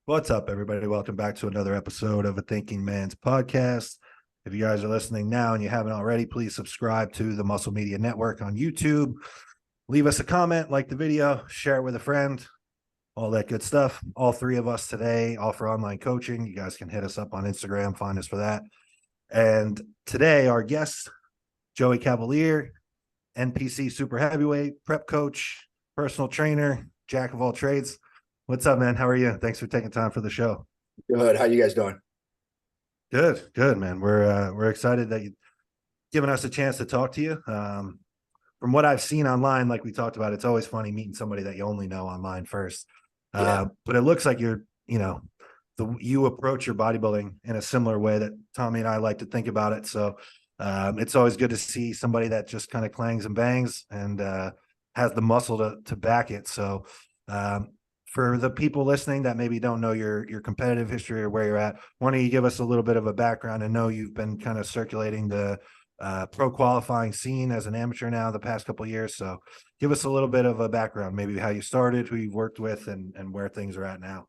What's up, everybody? Welcome back to another episode of A Thinking Man's Podcast. If you guys are listening now and you haven't already, please subscribe to the Muscle Media Network on YouTube. Leave us a comment, like the video, share it with a friend, all that good stuff. All three of us today offer online coaching. You guys can hit us up on Instagram, find us for that. And today, our guest, Joey Cavalier, NPC super heavyweight, prep coach, personal trainer, jack of all trades. What's up, man? How are you? Thanks for taking time for the show. Good. How you guys doing? Good, man. We're excited that you've given us a chance to talk to you. From what I've seen online, like we talked about, it's always funny meeting somebody that you only know online first. Yeah. But it looks like you approach your bodybuilding in a similar way that Tommy and I like to think about it. So it's always good to see somebody that just kind of clangs and bangs and has the muscle to back it. So for the people listening that maybe don't know your competitive history or where you're at, why don't you give us a little bit of a background? I know you've been kind of circulating the pro qualifying scene as an amateur now the past couple of years. So give us a little bit of a background, maybe how you started, who you've worked with, and where things are at now.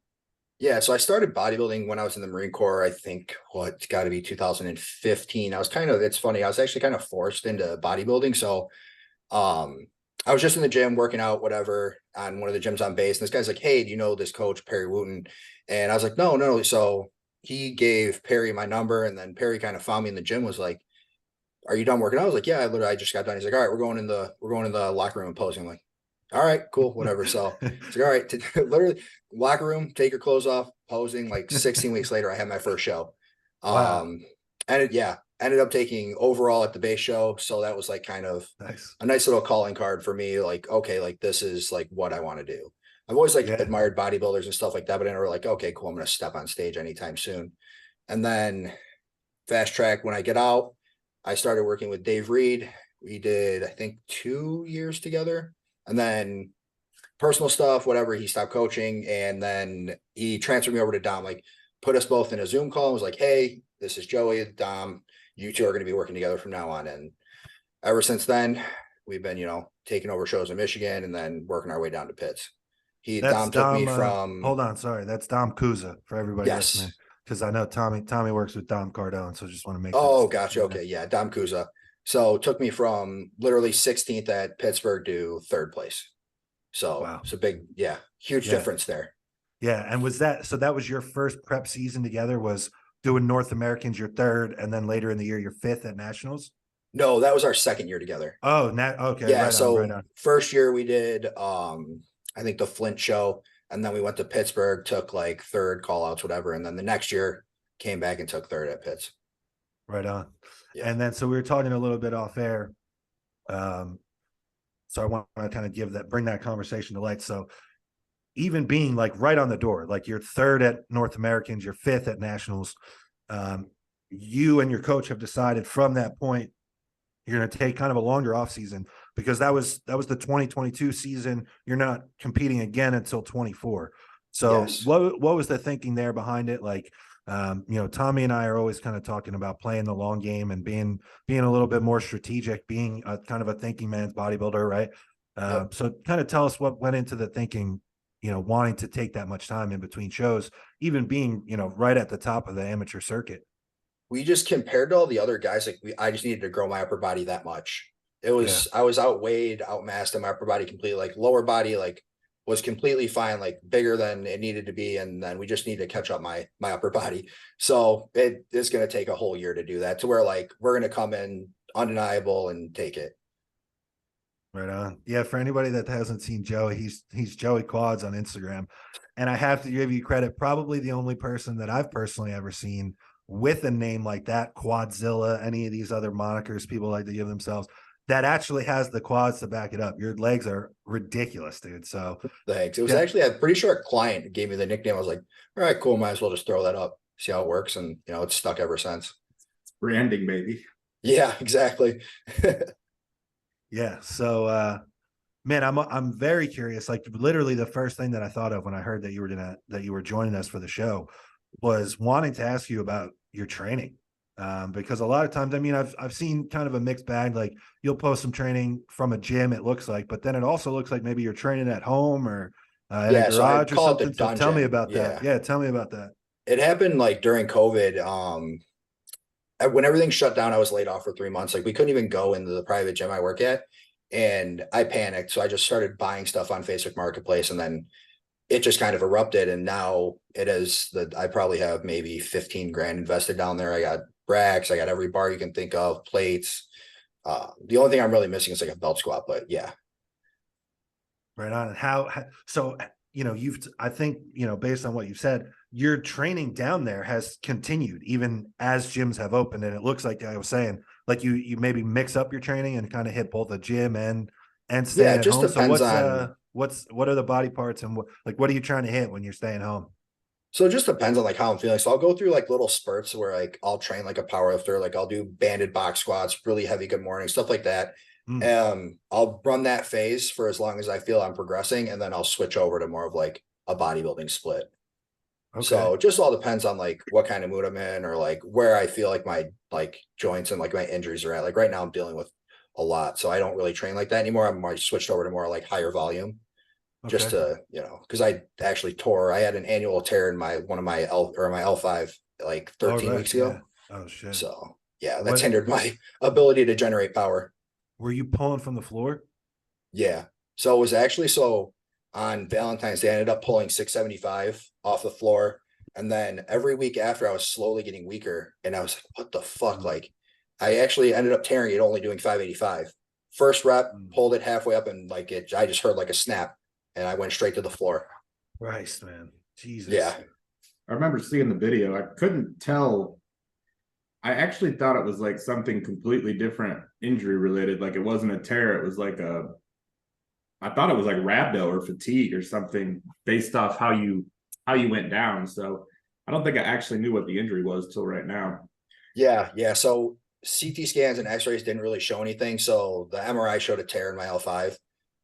Yeah. So I started bodybuilding when I was in the Marine Corps. I think it's got to be 2015. It's funny. I was actually kind of forced into bodybuilding. So I was just in the gym working out, whatever, on one of the gyms on base. And this guy's like, "Hey, do you know this coach, Perry Wooten?" And I was like, no. So he gave Perry my number, and then Perry kind of found me in the gym, was like, "Are you done working out?" I was like, "Yeah, I just got done." He's like, "All right, we're going in the locker room and posing." I'm like, "All right, cool, whatever." So it's like, "All right," literally locker room, take your clothes off, posing. Like 16 weeks later, I had my first show. Wow. Ended up taking overall at the base show. So that was like kind of Nice. a nice little calling card for me. Like, okay, like this is like what I want to do. I've always like Yeah. admired bodybuilders and stuff like that, but I never like, okay, cool, I'm going to step on stage anytime soon. And then fast track, when I get out, I started working with Dave Reed. We did, I think, 2 years together. And then personal stuff, whatever, he stopped coaching. And then he transferred me over to Dom, like put us both in a Zoom call and was like, "Hey, this is Joey, Dom. You two are going to be working together from now on." And ever since then, we've been, taking over shows in Michigan and then working our way down to pits. That's Dom took me Dom. from, Hold on. Sorry. That's Dom Kuza for everybody listening. yes. Because I know Tommy works with Dom Cardone. So just want to make that Oh, distinction gotcha. there. Okay. Yeah. Dom Kuza. So took me from literally 16th at Pittsburgh to third place. So Wow. it's a big, yeah, huge Yeah. difference there. Yeah. And that was your first prep season together, was doing North Americans, your third, and then later in the year, your fifth at nationals? No, that was our second year together. Oh, okay. Yeah. Right on. Right So on. first year we did, I think the Flint show, and then we went to Pittsburgh, took like third call outs, whatever. And then the next year came back and took third at Pitts. Right on. Yeah. And then, so we were talking a little bit off air. So I want to kind of bring that conversation to light. So even being like right on the door, like you're third at North Americans, you're fifth at nationals, you and your coach have decided from that point you're going to take kind of a longer off season, because that was the 2022 season. You're not competing again until 24. So Yes. what was the thinking there behind it? Like, Tommy and I are always kind of talking about playing the long game and being a little bit more strategic, being a kind of a thinking man's bodybuilder, right? Yep. So kind of tell us what went into the thinking, wanting to take that much time in between shows, even being, right at the top of the amateur circuit. We just compared to all the other guys, like I just needed to grow my upper body that much. Yeah. I was outweighed, outmassed, and my upper body completely, like lower body, like was completely fine, like bigger than it needed to be. And then we just need to catch up my upper body. So it's going to take a whole year to do that, to where like we're going to come in undeniable and take it. Right on. Yeah, for anybody that hasn't seen Joey, he's Joey Quads on Instagram. And I have to give you credit, probably the only person that I've personally ever seen with a name like that, Quadzilla, any of these other monikers people like to give themselves, that actually has the quads to back it up. Your legs are ridiculous, dude. So Thanks. It was yeah, actually, I'm pretty sure a client gave me the nickname. I was like, all right, cool. Might as well just throw that up, see how it works. And, it's stuck ever since. Branding, baby. Yeah, exactly. yeah. So man, I'm very curious. Like literally the first thing that I thought of when I heard that you were joining us for the show was wanting to ask you about your training. Because a lot of times, I mean, I've seen kind of a mixed bag. Like you'll post some training from a gym, it looks like, but then it also looks like maybe you're training at home, or In a Yeah, so I garage or call it the something. So tell me dungeon. about that. Yeah. Yeah, tell me about that. It happened like during COVID. When everything shut down, I was laid off for 3 months. Like we couldn't even go into the private gym I work at. And I panicked. So I just started buying stuff on Facebook Marketplace, and then it just kind of erupted. And now it is that I probably have maybe 15 grand invested down there. I got racks, I got every bar you can think of, plates. The only thing I'm really missing is like a belt squat, but yeah. Right on. And so, I think, based on what you said, your training down there has continued even as gyms have opened. And it looks like I was saying, like you maybe mix up your training and kind of hit both a gym and staying Yeah, it at just home. So depends on what are the body parts and what are you trying to hit when you're staying home? so it just depends on like how I'm feeling. So I'll go through like little spurts where like I'll train like a power lifter, like I'll do banded box squats, really heavy good morning, stuff like that. I'll run that phase for as long as I feel I'm progressing, and then I'll switch over to more of like a bodybuilding split. Okay. So it just all depends on like what kind of mood I'm in, or like where I feel like my like joints and like my injuries are at. Like right now I'm dealing with a lot, so I don't really train like that anymore. I'm more switched over to more like higher volume, just to, because I actually I had an annual tear in my L5 like 13 weeks ago. Yeah. Oh shit. So yeah, that's hindered my ability to generate power. Were you pulling from the floor? Yeah. So it was actually on Valentine's Day, I ended up pulling 675 off the floor. And then every week after, I was slowly getting weaker. And I was like, what the fuck? Like, I actually ended up tearing it, only doing 585. First rep, pulled it halfway up, and like I just heard like a snap, and I went straight to the floor. Christ, man. Jesus. Yeah. I remember seeing the video. I couldn't tell. I actually thought it was like something completely different, injury related. Like it wasn't a tear. It was like I thought it was like rhabdo or fatigue or something based off how you went down. So I don't think I actually knew what the injury was till right now. Yeah. Yeah. So CT scans and x-rays didn't really show anything. So the MRI showed a tear in my L5.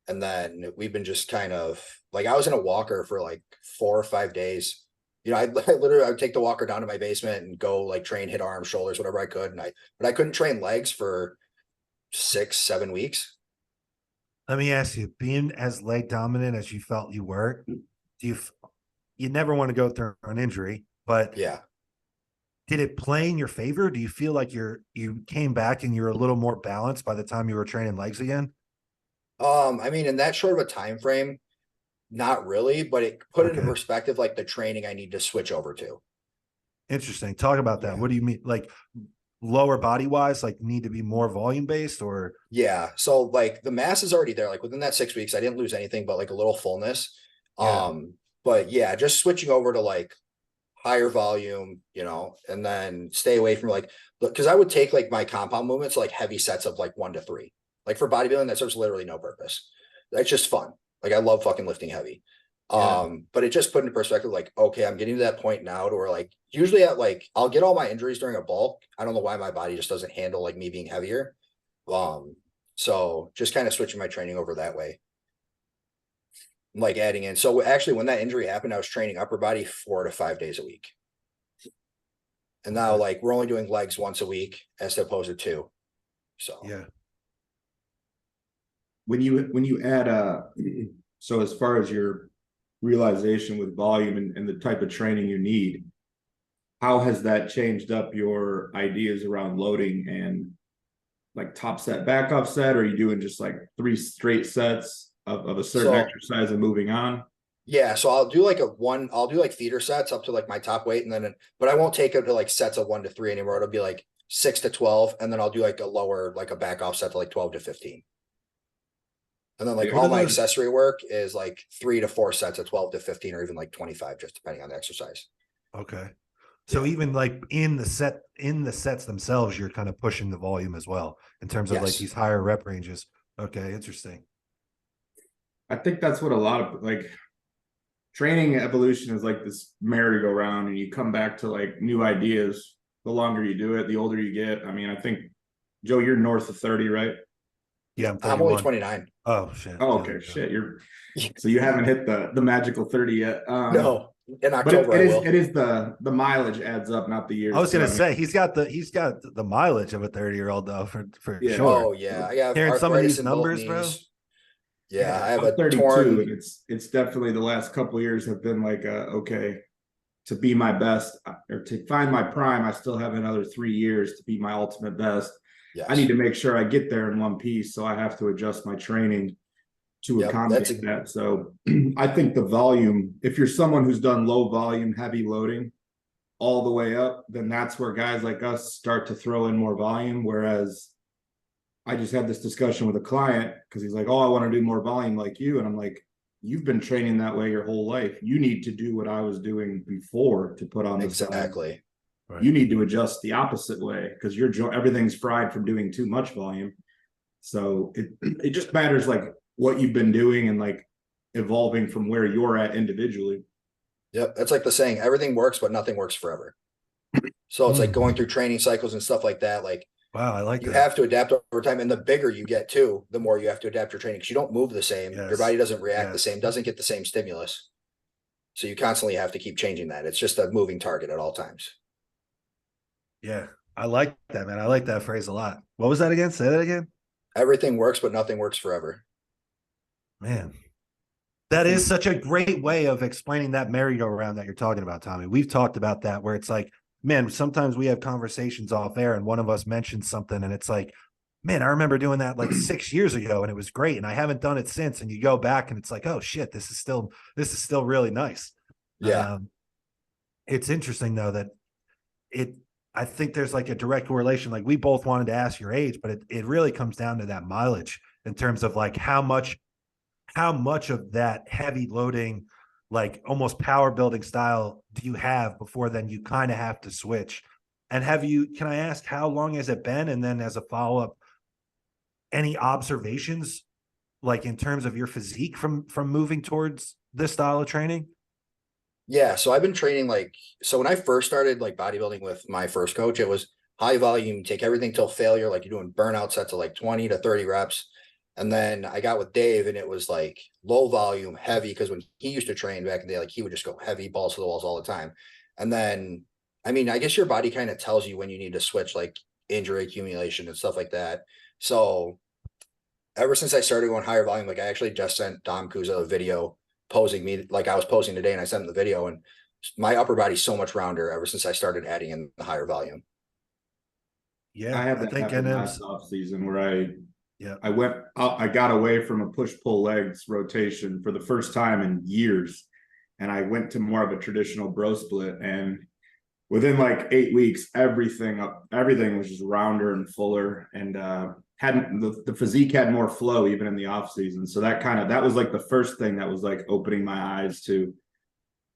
And then we've been just kind of like, I was in a walker for like 4 or 5 days. I would take the walker down to my basement and go like train, hit arms, shoulders, whatever I could. But I couldn't train legs for 6-7 weeks. Let me ask you, being as leg dominant as you felt you were, you never want to go through an injury, but yeah, did it play in your favor? Do you feel like you came back and you're a little more balanced by the time you were training legs again? I mean, in that short of a time frame, not really, but it put into perspective like the training I need to switch over to. Interesting. Talk about that. What do you mean? Like lower body wise, like need to be more volume based, or? Yeah. So like the mass is already there. Like within that 6 weeks, I didn't lose anything but like a little fullness. But yeah, just switching over to like higher volume, and then stay away from like, because I would take like my compound movements, like heavy sets of like 1 to 3. Like for bodybuilding, that serves literally no purpose. That's just fun. Like I love fucking lifting heavy. But it just put into perspective, like, okay, I'm getting to that point now to where like, usually I'll get all my injuries during a bulk. I don't know why my body just doesn't handle like me being heavier. So just kind of switching my training over that way. Like adding in. So actually when that injury happened, I was training upper body 4 to 5 days a week. And now like we're only doing legs once a week as opposed to 2. So yeah. When you add so as far as your realization with volume and the type of training you need, how has that changed up your ideas around loading and like top set, back off set? Or are you doing just like 3 straight sets of a certain exercise and moving on? Yeah, so I'll do like feeder sets up to like my top weight, and then but I won't take it to like sets of 1 to 3 anymore. It'll be like 6 to 12, and then I'll do like a lower, like a back off set to like 12 to 15. And then like all my accessory work is like 3 to 4 sets of 12 to 15, or even like 25, just depending on the exercise. Okay. So even like in the sets themselves, you're kind of pushing the volume as well in terms of like these higher rep ranges. Okay. Interesting. I think that's what a lot of like training evolution is, like this merry-go-round, and you come back to like new ideas the longer you do it, the older you get. I mean, I think, Joe, you're north of 30, right? Yeah, I'm only 29. Oh shit. Oh, okay, shit. So you haven't hit the magical 30 yet. No, in October but it is the mileage adds up, not the years. I was gonna say he's got the mileage of a 30-year-old though, for sure. Oh yeah, I have hearing some of these numbers, bro. Yeah, I have I'm a 32, torn. and it's definitely the last couple of years have been like, okay, to be my best or to find my prime, I still have another 3 years to be my ultimate best. I need Yes. to make sure I get there in one piece, so I have to adjust my training to Yep. That's accommodate that. So I think the volume, if you're someone who's done low volume, heavy loading all the way up, then that's where guys like us start to throw in more volume. Whereas I just had this discussion with a client because he's like, oh, I want to do more volume like you. And I'm like, you've been training that way your whole life. You need to do what I was doing before to put on this volume. exactly. Right. You need to adjust the opposite way because everything's fried from doing too much volume. So it just matters like what you've been doing and like evolving from where you're at individually. Yep. That's like the saying, everything works, but nothing works forever. So it's like going through training cycles and stuff like that. Like, Wow, I like you that. have to adapt over time. And the bigger you get too, the more you have to adapt your training because you don't move the same. Your Yes. body doesn't react the Yes. same, doesn't get the same stimulus. So you constantly have to keep changing that. It's just a moving target at all times. Yeah, I like that, man. I like that phrase a lot. What was that again? Say that again. Everything works, but nothing works forever. Man, that is such a great way of explaining that merry-go-round that you're talking about, Tommy. We've talked about that where it's like, man, sometimes we have conversations off air and one of us mentions something and it's like, man, I remember doing that like 6 years ago and it was great and I haven't done it since. And you go back and it's like, oh shit, this is still really nice. Yeah. It's interesting though that I think there's like a direct correlation. Like we both wanted to ask your age, but it really comes down to that mileage in terms of like how much of that heavy loading, like almost power building style do you have before then you kind of have to switch? And can I ask how long has it been? And then as a follow-up, any observations like in terms of your physique from moving towards this style of training? Yeah. So I've been training so when I first started like bodybuilding with my first coach, it was high volume, take everything till failure. Like you're doing burnout sets of like 20 to 30 reps. And then I got with Dave and it was like low volume, heavy. Cause when he used to train back in the day, like he would just go heavy, balls to the walls all the time. And then, I mean, I guess your body kind of tells you when you need to switch, like injury accumulation and stuff like that. So ever since I started going higher volume, like I actually just sent Dom Kuza a video posing me like I was posing today and I sent him the video and my upper body's so much rounder ever since I started adding in the higher volume. Yeah, I had that think happen last off season where I got away from a push-pull legs rotation for the first time in years. And I went to more of a traditional bro split. And within like 8 weeks, everything was just rounder and fuller and the physique had more flow even in the off season. So that was like the first thing that was like opening my eyes to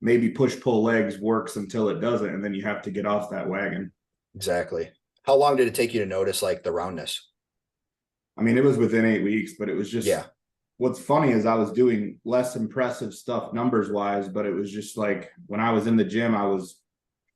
maybe push-pull legs works until it doesn't. And then you have to get off that wagon. Exactly. How long did it take you to notice like the roundness? I mean, it was within 8 weeks, but it was just, yeah. What's funny is I was doing less impressive stuff numbers wise, but it was just like when I was in the gym, I was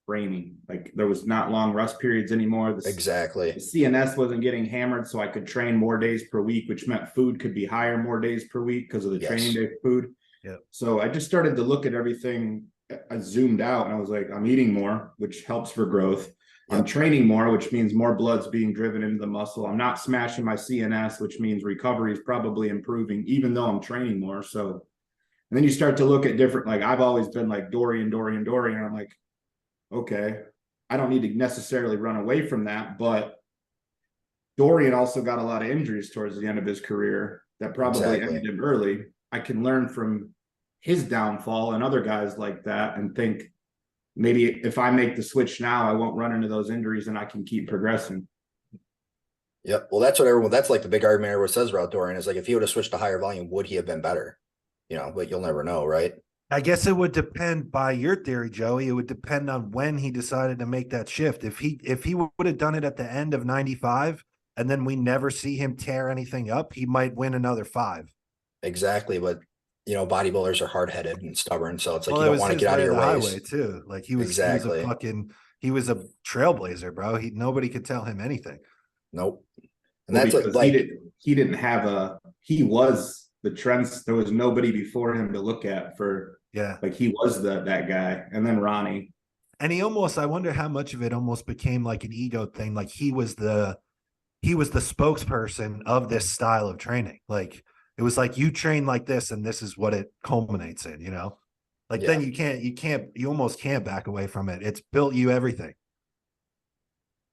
framing. Like there was not long rest periods anymore. Exactly. The CNS wasn't getting hammered, so I could train more days per week, which meant food could be higher more days per week because of the training day food. Yep. So I just started to look at everything. I zoomed out and I was like, I'm eating more, which helps for growth. I'm training more, which means more blood's being driven into the muscle. I'm not smashing my CNS, which means recovery is probably improving, even though I'm training more. So, and then you start to look at different, like I've always been like Dorian. And I'm like, okay, I don't need to necessarily run away from that. But Dorian also got a lot of injuries towards the end of his career that probably ended him early. I can learn from his downfall and other guys like that and think, maybe if I make the switch now, I won't run into those injuries and I can keep progressing. Yep. Well, that's like the big argument everyone says about Dorian is like, if he would have switched to higher volume, would he have been better? But you'll never know, right? I guess it would depend by your theory, Joey. It would depend on when he decided to make that shift. If he would have done it at the end of 95 and then we never see him tear anything up, he might win another 5. Exactly. But bodybuilders are hard-headed and stubborn. So it's like, you don't want to get out of your highway too. Like he was a trailblazer, bro. Nobody could tell him anything. Nope. And that's like he was the trends. There was nobody before him to look at like he was that guy. And then Ronnie. And I wonder how much of it almost became like an ego thing. Like he was the spokesperson of this style of training. Like It was like you train like this and this is what it culminates in, you know? Like then you almost can't back away from it. It's built you everything.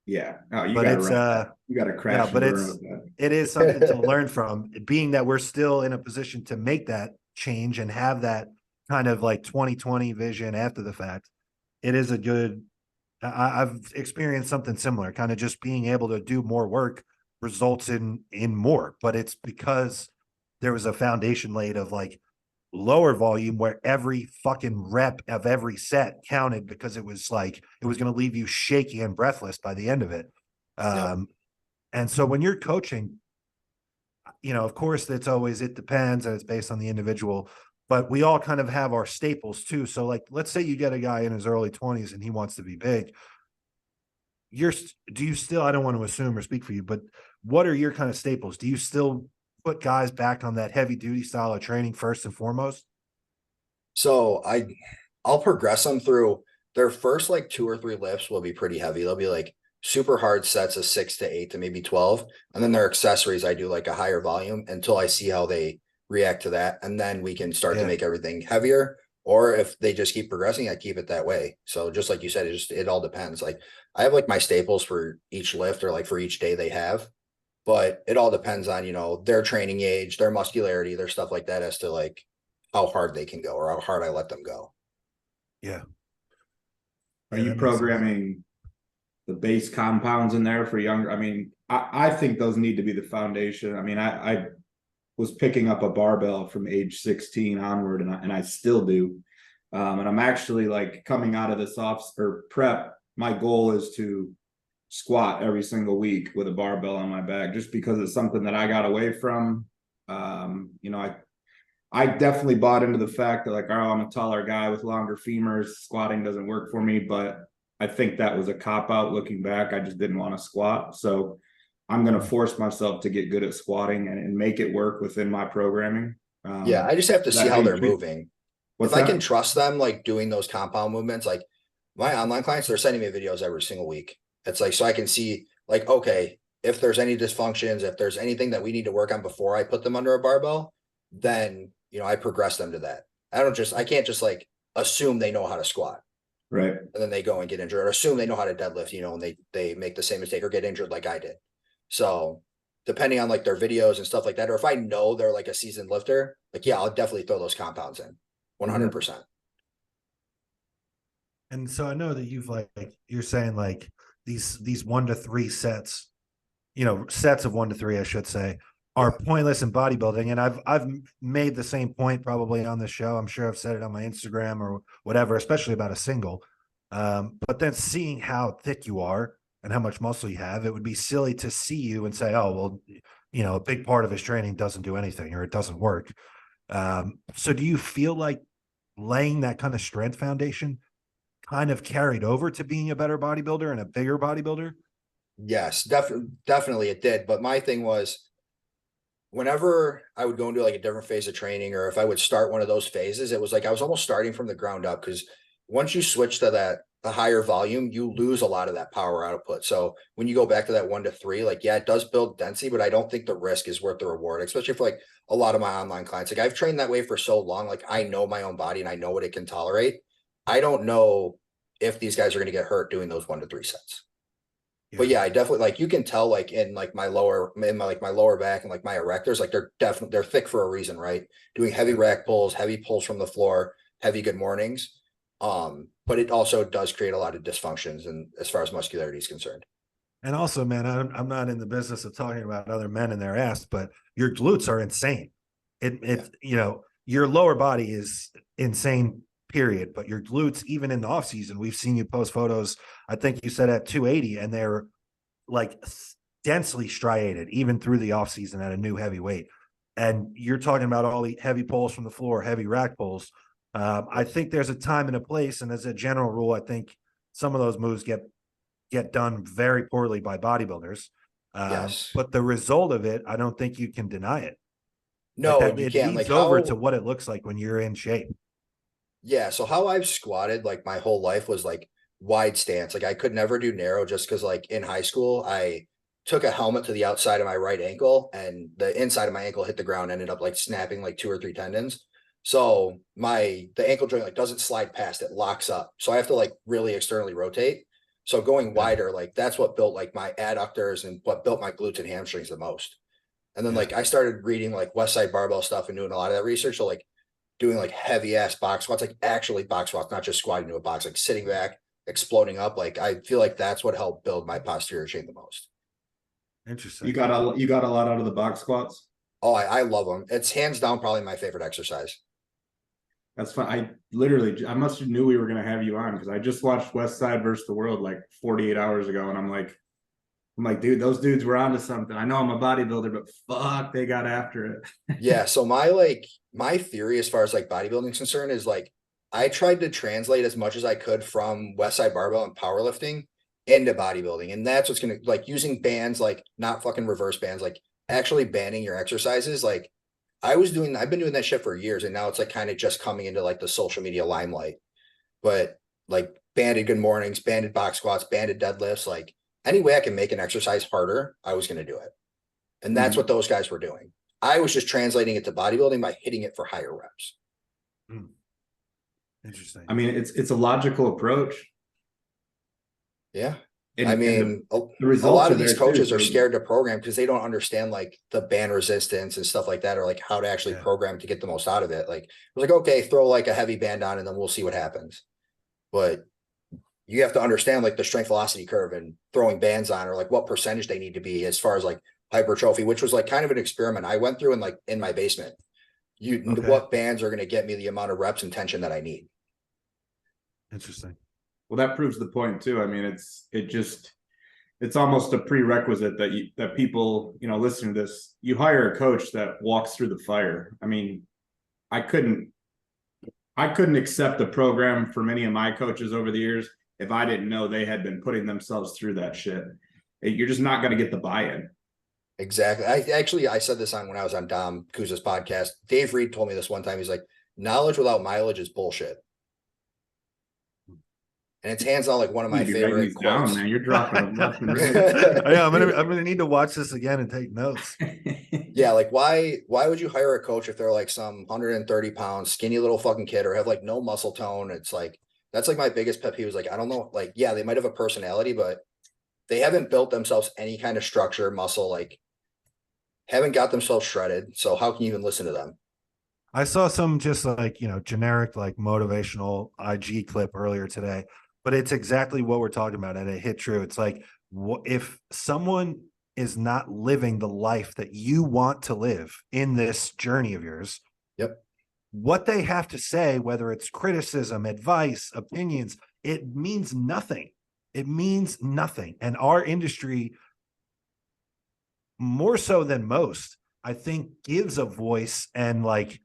Yeah. Oh, But it's you gotta yeah, crash and but burn with that. it is something to learn from, being that we're still in a position to make that change and have that kind of like 2020 vision after the fact. It is a good I've experienced something similar, kind of just being able to do more work results in more, but it's because there was a foundation laid of like lower volume where every fucking rep of every set counted, because it was like it was going to leave you shaky and breathless by the end of it. Yep. And so when you're coaching, of course, it depends and it's based on the individual, but we all kind of have our staples too. So like, let's say you get a guy in his early 20s and he wants to be big. Do you still, I don't want to assume or speak for you, but what are your kind of staples? Do you still put guys back on that heavy duty style of training first and foremost? So I'll progress them through their first like 2 or 3 lifts will be pretty heavy. They'll be like super hard sets of 6 to 8 to maybe 12. And then their accessories, I do like a higher volume until I see how they react to that. And then we can start to make everything heavier. Or if they just keep progressing, I keep it that way. So just like you said, it all depends. Like I have like my staples for each lift or like for each day they have, but it all depends on, their training age, their muscularity, their stuff like that as to like how hard they can go or how hard I let them go. Yeah. Are you programming the base compounds in there for younger? I mean, I think those need to be the foundation. I mean, I was picking up a barbell from age 16 onward, and I still do. And I'm actually like coming out of this prep. My goal is to squat every single week with a barbell on my back, just because it's something that I got away from. I definitely bought into the fact that like, oh, I'm a taller guy with longer femurs. Squatting doesn't work for me, but I think that was a cop out looking back. I just didn't want to squat. So I'm going to force myself to get good at squatting and make it work within my programming. Yeah. I just have to see how they're moving. If I can trust them, like doing those compound movements, like my online clients, they're sending me videos every single week. It's like, so I can see like, okay, if there's any dysfunctions, if there's anything that we need to work on before I put them under a barbell, then, I progress them to that. I can't just like assume they know how to squat. Right. And then they go and get injured, or assume they know how to deadlift, and they make the same mistake or get injured like I did. So depending on like their videos and stuff like that, or if I know they're like a seasoned lifter, like, yeah, I'll definitely throw those compounds in 100%. And so I know that you're saying like these 1 to 3 sets, sets of 1 to 3, I should say, are pointless in bodybuilding. And I've made the same point probably on the show. I'm sure I've said it on my Instagram or whatever, especially about a single. But then seeing how thick you are and how much muscle you have, it would be silly to see you and say, oh, well, a big part of his training doesn't do anything or it doesn't work. So do you feel like laying that kind of strength foundation kind of carried over to being a better bodybuilder and a bigger bodybuilder? Yes, definitely it did. But my thing was, whenever I would go into like a different phase of training, or if I would start one of those phases, it was like I was almost starting from the ground up, because once you switch to the higher volume, you lose a lot of that power output. So when you go back to that 1 to 3, like, yeah, it does build density, but I don't think the risk is worth the reward, especially for like a lot of my online clients. Like I've trained that way for so long. Like I know my own body and I know what it can tolerate. I don't know if these guys are going to get hurt doing those 1 to 3 sets. But yeah, I definitely, like, you can tell like in like my lower back and like my erectors, like they're thick for a reason, right? Doing heavy rack pulls, heavy pulls from the floor, heavy good mornings. But it also does create a lot of dysfunctions, and as far as muscularity is concerned. And also, man, I'm not in the business of talking about other men and their ass, but your glutes are insane. Your lower body is insane, period. But your glutes, even in the off season, we've seen you post photos. I think you said at 280, and they're like densely striated, even through the off season at a new heavy weight. And you're talking about all the heavy pulls from the floor, heavy rack pulls. I think there's a time and a place, and as a general rule, I think some of those moves get done very poorly by bodybuilders. Yes. But the result of it, I don't think you can deny it. No, like that, you it can't. leads Like over to what it looks like when you're in shape. Yeah. So how I've squatted like my whole life was like wide stance. Like I could never do narrow, just because like in high school, I took a helmet to the outside of my right ankle, and the inside of my ankle hit the ground, ended up like snapping like 2 or 3 tendons. So the ankle joint like doesn't slide past, it locks up. So I have to like really externally rotate. So going wider, like that's what built like my adductors and what built my glutes and hamstrings the most. And then like I started reading like West Side Barbell stuff and doing a lot of that research. So like doing like heavy ass box squats, like actually box squats, not just squatting to a box, like sitting back, exploding up. Like I feel like that's what helped build my posterior chain the most. Interesting. You got a lot out of the box squats. Oh, I love them. It's hands down probably my favorite exercise. That's fine. I must have knew we were going to have you on because I just watched West Side versus the World like 48 hours ago. And I'm like, dude, those dudes were onto something. I know I'm a bodybuilder, but fuck, they got after it. Yeah. So my theory as far as like bodybuilding is concerned is like, I tried to translate as much as I could from West Side Barbell and powerlifting into bodybuilding. And that's what's going to like using bands, like not fucking reverse bands, like actually banning your exercises. Like I've been doing that shit for years, and now it's like kind of just coming into like the social media limelight. But like banded good mornings, banded box squats, banded deadlifts, like any way I can make an exercise harder, I was going to do it. And that's what those guys were doing. I was just translating it to bodybuilding by hitting it for higher reps. Interesting. I mean, it's a logical approach. Yeah. And, I mean, the a results lot are of these there coaches too, are so- scared to program because they don't understand like the band resistance and stuff like that, or like how to actually program to get the most out of it. Like, it's like, okay, throw like a heavy band on and then we'll see what happens. But you have to understand like the strength velocity curve and throwing bands on, or like what percentage they need to be as far as like hypertrophy, which was like kind of an experiment I went through in my basement. What bands are going to get me the amount of reps and tension that I need. Interesting. Well, that proves the point too. I mean, it's almost a prerequisite that people, listening to this, you hire a coach that walks through the fire. I mean, I couldn't accept a program for many of my coaches over the years if I didn't know they had been putting themselves through that shit. You're just not going to get the buy-in. Exactly. I said this when I was on Dom Kuza's podcast. Dave Reed told me this one time. He's like, knowledge without mileage is bullshit. And it's hands on like one of my favorite quotes. Down, man. You're dropping them. Yeah, I'm gonna need to watch this again and take notes. Yeah, like why would you hire a coach if they're like some 130 pound skinny little fucking kid or have like no muscle tone? It's like that's like my biggest pet peeve is like, I don't know, like, yeah, they might have a personality, but they haven't built themselves any kind of structure, muscle, like haven't got themselves shredded. So how can you even listen to them? I saw some just like, generic, like motivational IG clip earlier today, but it's exactly what we're talking about. And it hit true. It's like, if someone is not living the life that you want to live in this journey of yours, what they have to say, whether it's criticism, advice, opinions, it means nothing. It means nothing. And our industry, more so than most, I think, gives a voice and like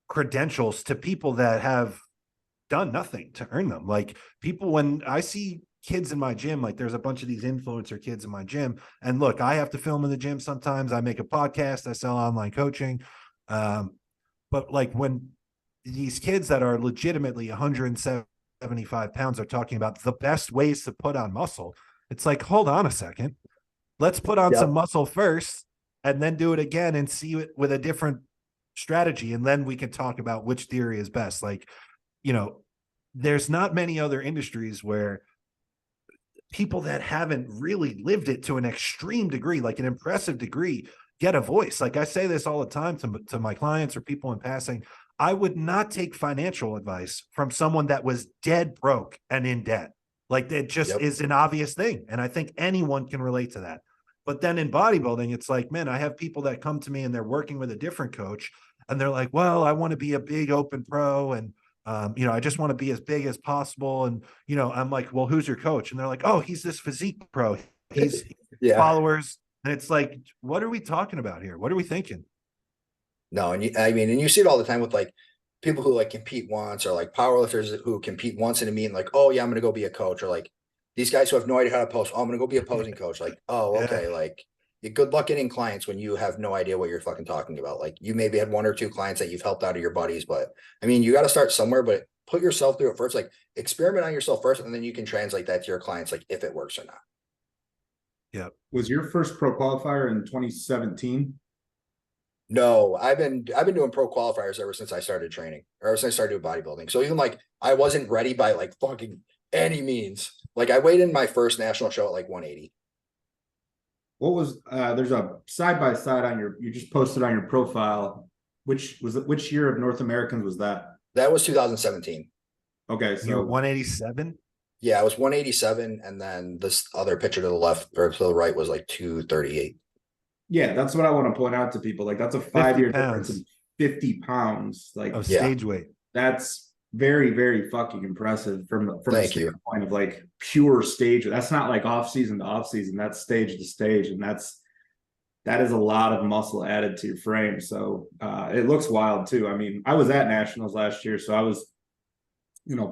credentials to people that have done nothing to earn them. Like people, when I see kids in my gym, like there's a bunch of these influencer kids in my gym, and look, I have to film in the gym sometimes. I make a podcast, I sell online coaching. But like when these kids that are legitimately 175 pounds are talking about the best ways to put on muscle, it's like, hold on a second. Let's put on some muscle first and then do it again and see it with a different strategy. And then we can talk about which theory is best. Like, there's not many other industries where people that haven't really lived it to an extreme degree, like an impressive degree, get a voice. Like I say this all the time to my clients or people in passing. I would not take financial advice from someone that was dead broke and in debt. Like that just is an obvious thing. And I think anyone can relate to that. But then in bodybuilding, it's like, man, I have people that come to me and they're working with a different coach and they're like, well, I want to be a big open pro. And, I just want to be as big as possible. And, I'm like, well, who's your coach? And they're like, oh, he's this physique pro. He's followers. And it's like, what are we talking about here? What are we thinking? No. And you see it all the time with like people who like compete once, or like powerlifters who compete once in a meet and like, oh yeah, I'm going to go be a coach, or like these guys who have no idea how to post. Oh, I'm going to go be a posing coach. Like, oh, okay. Like good luck getting clients when you have no idea what you're fucking talking about. Like you maybe had 1 or 2 clients that you've helped out of your buddies, but I mean, you got to start somewhere, but put yourself through it first, like experiment on yourself first. And then you can translate that to your clients, like if it works or not. Yeah. Was your first pro qualifier in 2017? No, I've been doing pro qualifiers ever since I started training, or ever since I started doing bodybuilding. So even like I wasn't ready by like fucking any means. Like I weighed in my first national show at like 180. What was there's a side by side on you just posted on your profile. Which year of North Americans was that? That was 2017. Okay, You're so 187. Yeah, I was 187, and then this other picture to the left or to the right was like 238. yeah, that's what I want to point out to people. Like that's a 5-year difference in pounds 50 pounds. Like of Yeah. stage weight. that's very, very fucking impressive from a Thank you. standpoint of like pure stage. That's not like off season to off season. That's stage to stage, and that is a lot of muscle added to your frame. So it looks wild too. I mean, I was at nationals last year, so I was,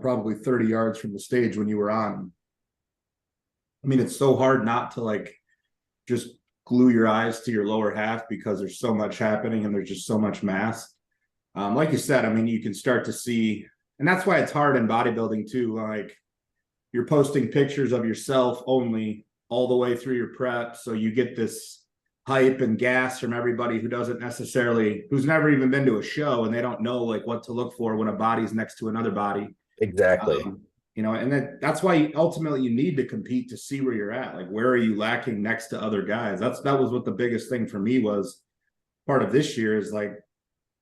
probably 30 yards from the stage when you were on. I mean, it's so hard not to like just glue your eyes to your lower half because there's so much happening and there's just so much mass. Like you said, I mean, you can start to see, and that's why it's hard in bodybuilding too. Like you're posting pictures of yourself only all the way through your prep. So you get this hype and gas from everybody who's never even been to a show, and they don't know like what to look for when a body's next to another body. Exactly. And that's why ultimately you need to compete to see where you're at. Like, where are you lacking next to other guys? That was what the biggest thing for me was. Part of this year is like,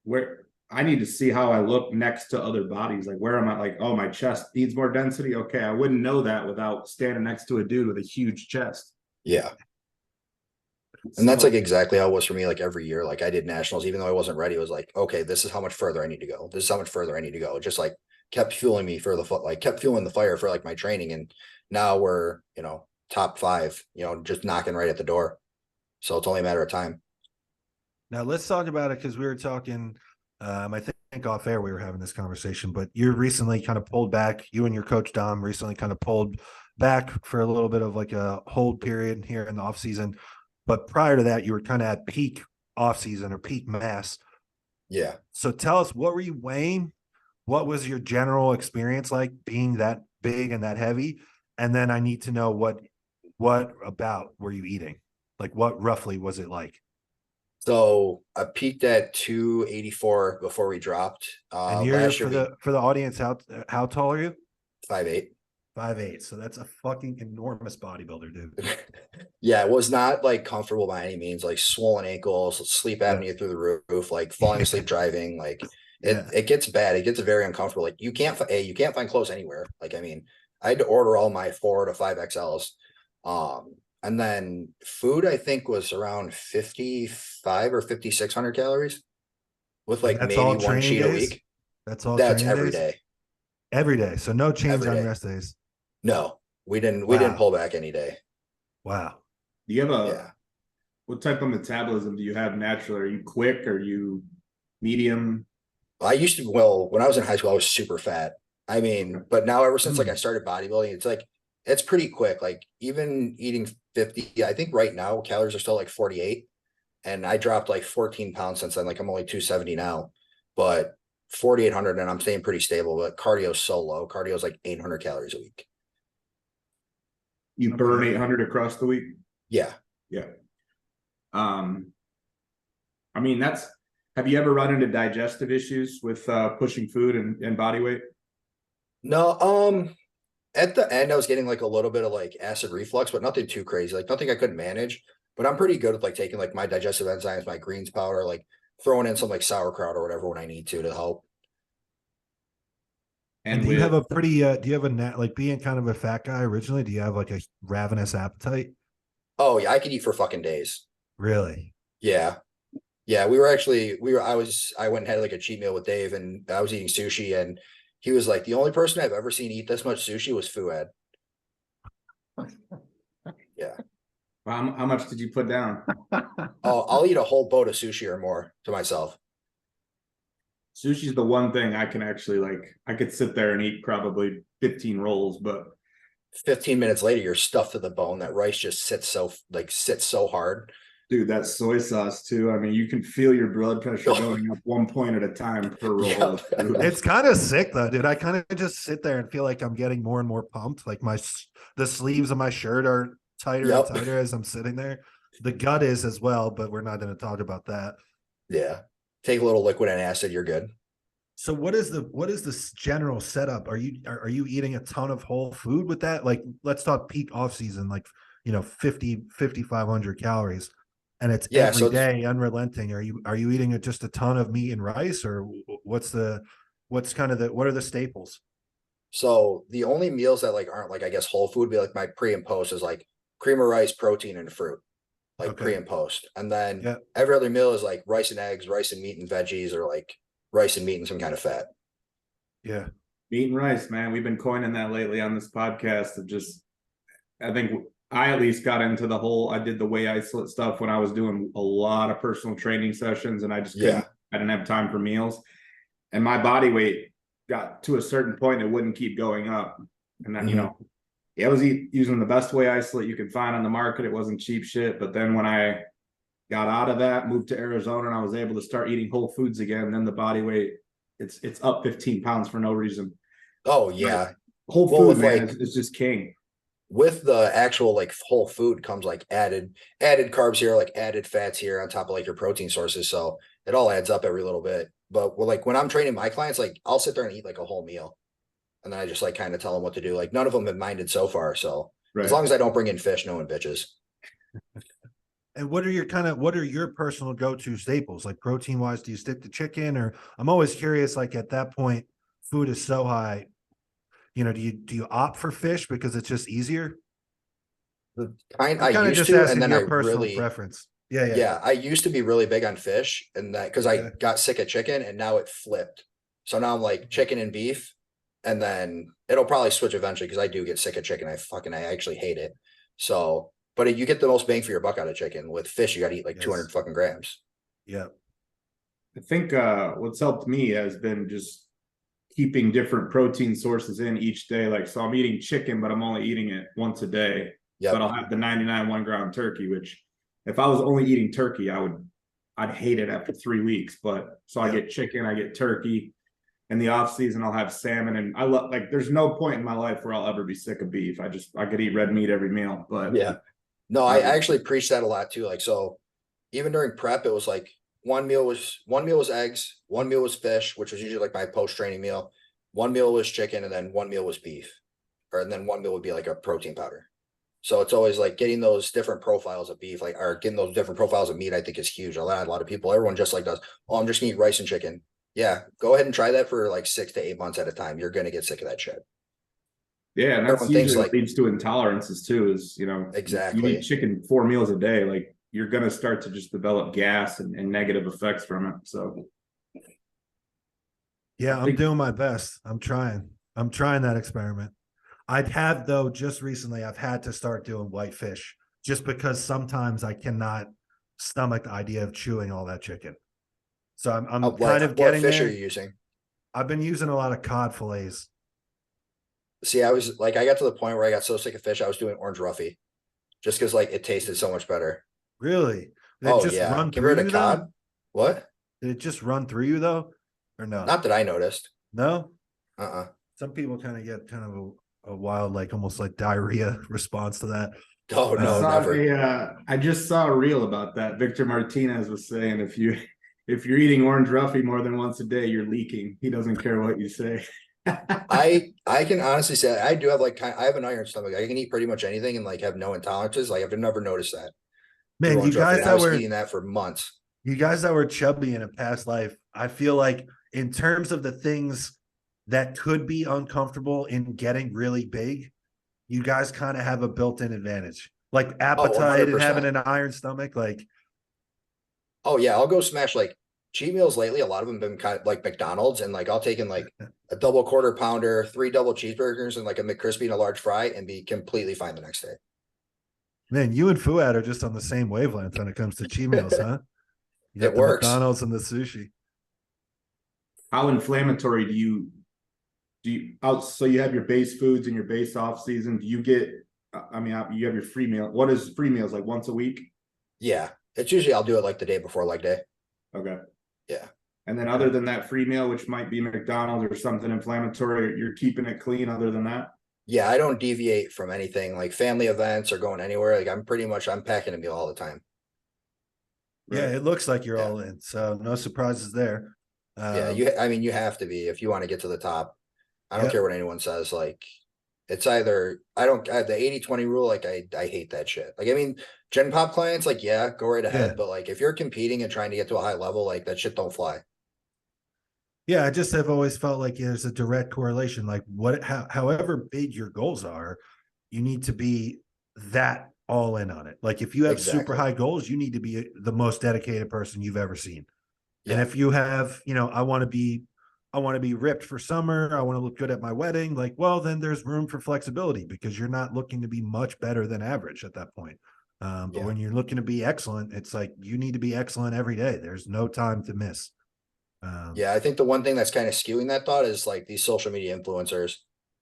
where I need to see how I look next to other bodies. Like, where am I? Like, oh, my chest needs more density. Okay, I wouldn't know that without standing next to a dude with a huge chest. Yeah. And that's like exactly how it was for me. Like every year, like I did nationals, even though I wasn't ready, it was like, okay, this is how much further I need to go. This is how much further I need to go. It just like kept fueling me for kept fueling the fire for like my training. And now we're, top 5, just knocking right at the door. So it's only a matter of time. Now let's talk about it, because we were talking, I think off air we were having this conversation, but you recently kind of pulled back. You and your coach Dom recently kind of pulled back for a little bit of like a hold period here in the off season. But prior to that, you were kind of at peak off season or peak mass. Yeah. So tell us, what were you weighing? What was your general experience like being that big and that heavy? And then I need to know what about were you eating? Like what roughly was it like? So I peaked at 284 before we dropped. And you're for the audience, how tall are you? 5'8". 5'8". So that's a fucking enormous bodybuilder, dude. Yeah, it was not like comfortable by any means. Like swollen ankles, sleep apnea through the roof, like falling asleep driving. Like it gets bad. It gets very uncomfortable. Like you can't find clothes anywhere. Like, I mean, I had to order all my 4 to 5 XLs. And then food, I think, was around 55 or 5,600 calories with like maybe one cheat a week. That's all. That's every day. Every day. So no change on rest days. No, we didn't pull back any day. Wow. Do you have what type of metabolism do you have naturally? Are you quick? Are you medium? When I was in high school, I was super fat. I mean, but now ever since like I started bodybuilding, it's pretty quick. Like even eating 50, I think right now calories are still like 48. And I dropped like 14 pounds since then. Like I'm only 270 now, but 4,800, and I'm staying pretty stable. But cardio is so low. Cardio is like 800 calories a week. You burn 800 across the week? Yeah. Yeah. I mean, have you ever run into digestive issues with pushing food and body weight? No. At the end, I was getting like a little bit of like acid reflux, but nothing too crazy. Like nothing I couldn't manage. But I'm pretty good with like taking like my digestive enzymes, my greens powder, like throwing in some like sauerkraut or whatever when I need to help. And do you have like being kind of a fat guy originally, do you have like a ravenous appetite? Oh yeah, I could eat for fucking days. Really? Yeah. Yeah, I went and had like a cheat meal with Dave, and I was eating sushi, and he was like, the only person I've ever seen eat this much sushi was Fuad. Yeah. How much did you put down? Oh, I'll eat a whole boat of sushi or more to myself. Sushi's the one thing I can actually I could sit there and eat probably 15 rolls, but 15 minutes later, you're stuffed to the bone. That rice just sits so hard. Dude, that soy sauce too. I mean, you can feel your blood pressure going up 1 point at a time per roll. Yep. It's kind of sick though, dude. I kind of just sit there and feel like I'm getting more and more pumped. Like the sleeves of my shirt are tighter and tighter as I'm sitting there. The gut is as well, but we're not going to talk about that. Yeah. Take a little liquid and acid, you're good. So what is this general setup? Are you eating a ton of whole food with that? Like, let's talk peak off season, like, 5,500 calories, and it's every day unrelenting. Are you eating just a ton of meat and rice, or what are the staples? So the only meals that like aren't like, I guess, whole food, be like my pre and post is like cream of rice, protein, and fruit, like pre and post. And then every other meal is like rice and eggs, rice and meat and veggies, or like rice and meat and some kind of fat. Yeah. Meat and rice, man. We've been coining that lately on this podcast of just, I think I at least got into I did the whey isolate stuff when I was doing a lot of personal training sessions, and I just I didn't have time for meals, and my body weight got to a certain point, it wouldn't keep going up. And then, I was using the best whey isolate you could find on the market. It wasn't cheap shit. But then when I got out of that, moved to Arizona, and I was able to start eating whole foods again, then the body weight, it's up 15 pounds for no reason. Oh yeah. Whole food, man, is just king. With the actual like whole food comes like added carbs here, like added fats here on top of like your protein sources. So it all adds up every little bit. But like when I'm training my clients, like I'll sit there and eat like a whole meal, and then I just like kind of tell them what to do. Like none of them have minded so far. So as long as I don't bring in fish, no one bitches. And what are your personal go-to staples? Like protein wise, do you stick to chicken? Or I'm always curious, like at that point, food is so high. Do you opt for fish because it's just easier? I used to, and then I really preference. Yeah. I used to be really big on fish, and that because I got sick of chicken, and now it flipped. So now I'm like chicken and beef, and then it'll probably switch eventually because I do get sick of chicken. I actually hate it. So, but you get the most bang for your buck out of chicken. With fish, you got to eat like 200 fucking grams. Yeah. I think what's helped me has been just keeping different protein sources in each day. Like, so I'm eating chicken, but I'm only eating it once a day. Yeah. But I'll have the 99 1-gram turkey, which if I was only eating turkey, I'd hate it after 3 weeks. But so I get chicken, I get turkey. In the off season, I'll have salmon, and I love, like, there's no point in my life where I'll ever be sick of beef. I could eat red meat every meal. But no, I actually preach that a lot too. Like, so even during prep, it was like one meal was eggs, one meal was fish, which was usually like my post-training meal. One meal was chicken, and then one meal was beef, and then one meal would be like a protein powder. So it's always like getting those different profiles of beef, or getting those different profiles of meat, I think is huge. A lot of people, everyone just like does, I'm just gonna eat rice and chicken. Yeah, go ahead and try that for like 6 to 8 months at a time. You're gonna get sick of that shit. Yeah, and that's usually what leads to intolerances too, is, exactly. You eat chicken 4 meals a day, like you're going to start to just develop gas and negative effects from it. So yeah, I'm doing my best. I'm trying that experiment. Just recently, I've had to start doing white fish just because sometimes I cannot stomach the idea of chewing all that chicken. So I'm kind of getting there. What fish are you using? I've been using a lot of cod fillets. See, I got to the point where I got so sick of fish, I was doing orange roughy just because like it tasted so much better. Really? Did it just run through you, cod? Though? What? Did it just run through you though? Or no? Not that I noticed. No? Some people kind of get kind of a wild, like almost like diarrhea response to that. Oh, no, never. I just saw a reel about that. Victor Martinez was saying if you're eating orange roughy more than once a day, you're leaking. He doesn't care what you say. I can honestly say I do have I have an iron stomach. I can eat pretty much anything and like have no intolerances. Like I've never noticed that. Man, you guys that were eating that for months. You guys that were chubby in a past life, I feel like in terms of the things that could be uncomfortable in getting really big, you guys kind of have a built-in advantage. Like appetite and having an iron stomach, like. Oh yeah, I'll go smash like cheat meals lately. A lot of them have been kind of like McDonald's, and like I'll take in like a double quarter pounder, 3 double cheeseburgers, and like a McCrispy and a large fry, and be completely fine the next day. Man, you and Fuad are just on the same wavelength when it comes to cheat meals, huh? You got the works. McDonald's and the sushi. How inflammatory do you so you have your base foods and your base off season? Do you get, you have your free meal. What is free meals, like once a week? Yeah. It's usually I'll do it like the day before leg day. Okay. Yeah. And then other than that free meal, which might be McDonald's or something inflammatory, you're keeping it clean other than that? Yeah, I don't deviate from anything like family events or going anywhere. Like I'm packing a meal all the time. Yeah, Right. it looks like you're Yeah. all in, so no surprises there. Yeah. I mean, you have to be if you want to get to the top. I don't Yep. care what anyone says. Like it's either the 80-20 rule. Like I hate that shit. Like, I mean, Gen Pop clients, like, yeah, go right Yeah. ahead. But like, if you're competing and trying to get to a high level, like that shit don't fly. Yeah, I just have always felt like there's a direct correlation. Like however big your goals are, you need to be that all in on it. Like if you have super Exactly. high goals, you need to be the most dedicated person you've ever seen. And Yeah. if you have, I want to be ripped for summer, I want to look good at my wedding, like, well, then there's room for flexibility because you're not looking to be much better than average at that point. But Yeah. when you're looking to be excellent, it's like you need to be excellent every day. There's no time to miss. Yeah. I think the one thing that's kind of skewing that thought is like these social media influencers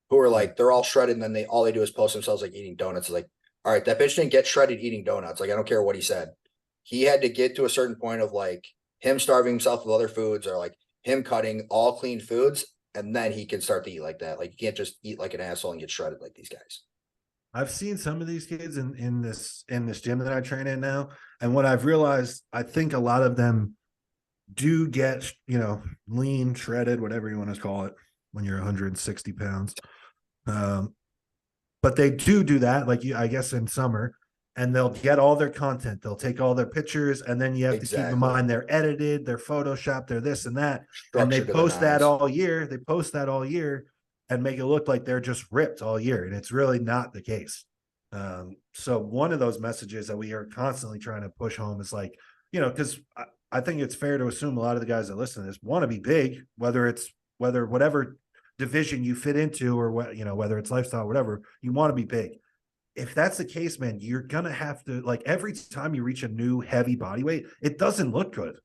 who are like, they're all shredded and then all they do is post themselves like eating donuts. It's like, all right, that bitch didn't get shredded eating donuts. Like, I don't care what he said. He had to get to a certain point of like him starving himself with other foods or like him cutting all clean foods. And then he can start to eat like that. Like, you can't just eat like an asshole and get shredded like these guys. I've seen some of these kids in this gym that I train in now, and what I've realized, I think a lot of them do get lean, shredded, whatever you want to call it, when you're 160 pounds. Um, but they do that, like I guess in summer, and they'll get all their content. They'll take all their pictures, and then you have to keep in Exactly. mind they're edited, they're photoshopped, they're this and that, and they Structured to the post that nines. all year. They post that all year and make it look like they're just ripped all year, and it's really not the case. So one of those messages that we are constantly trying to push home is like, because I think it's fair to assume a lot of the guys that listen to this want to be big, whether whatever division you fit into or what, whether it's lifestyle, whatever, you want to be big. If that's the case, man, you're gonna have to, like, every time you reach a new heavy body weight, it doesn't look good.